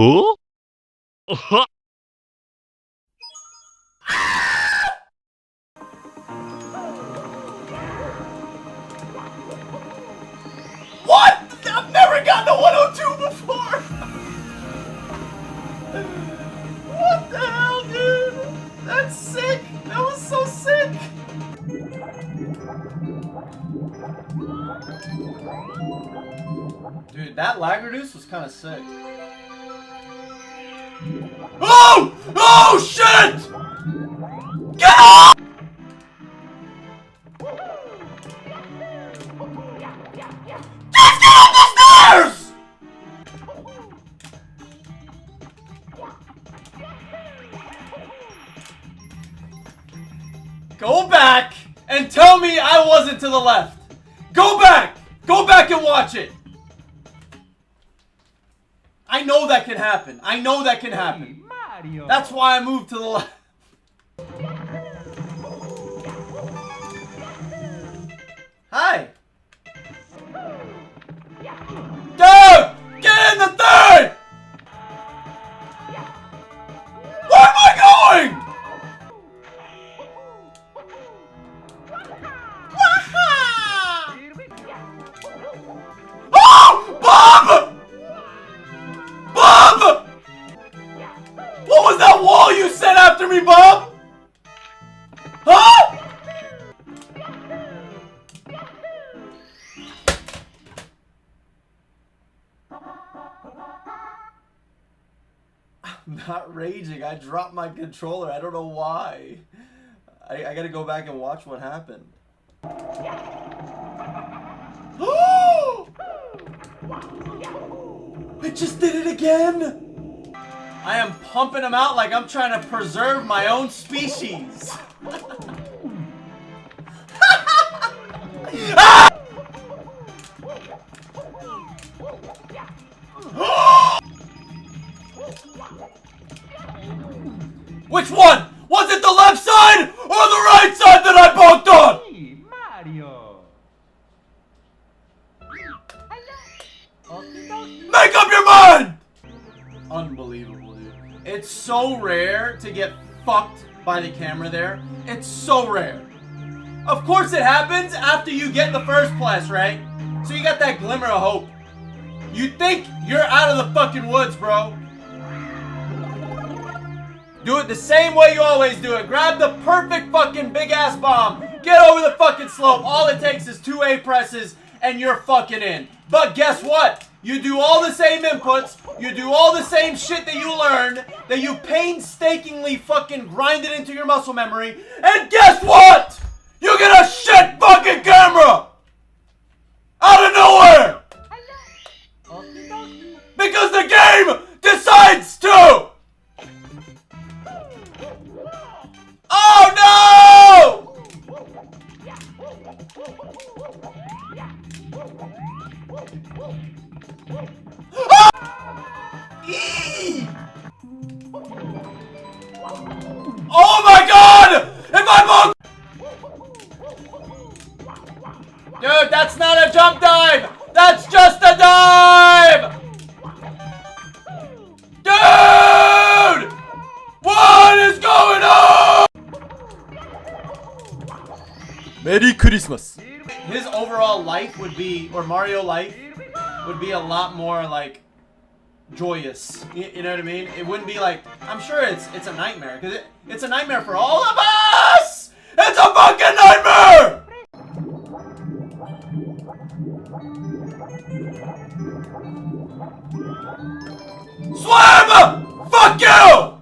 Huh? Uh-huh. What? I've never gotten a 102 before! What the hell, dude? That's sick! That was so sick! Dude, that lag reduce was kind of sick. Oh! Oh, shit! Get off! Just get up the stairs! Go back and tell me I wasn't to the left. Go back! Go back and watch it! I know that can happen. I know that can happen. That's why I moved to the left. Hi! Dude! Get in the thing! Where am I going? Oh! Bob! Bob! What was that wall you set after me, Bob? Huh? I'm not raging. I dropped my controller. I don't know why. I gotta go back and watch what happened. It just did it again! I am pumping them out like I'm trying to preserve my own species. Which one? Was it the left side or the right side that I bonked on? Mario. Make up your mind! Unbelievable, dude. It's so rare to get fucked by the camera there. It's so rare. Of course it happens after you get the first place, right? So you got that glimmer of hope. You think you're out of the fucking woods, bro. Do it the same way you always do it. Grab the perfect fucking big ass bomb. Get over the fucking slope. All it takes is 2 A presses and you're fucking in. But guess what? You do all the same inputs. You do all the same shit that you learned. That you painstakingly fucking grinded into your muscle memory. And guess what? You get a shit fucking camera! Out of nowhere! Because the game decides to! Oh no! Oh my god! If I Dude, that's not a jump dive! That's just a dive! Dude! What is going on? Merry Christmas. His overall life would be, or Mario life, would be a lot more like joyous. You know what I mean? It wouldn't be like, I'm sure it's a nightmare, because it's a nightmare for all of us! It's a fucking nightmare! Swim! Fuck you!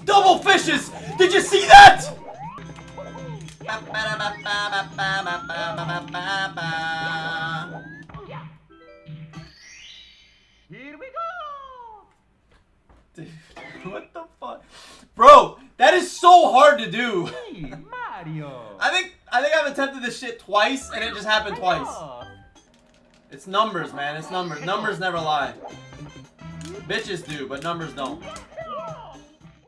Double fishes! Did you see that? Here we go! Dude, what the fuck? Bro, that is so hard to do. Hey, Mario. I think I've attempted this shit twice and it just happened twice. It's numbers, man. It's numbers. Numbers never lie. Bitches do, but numbers don't.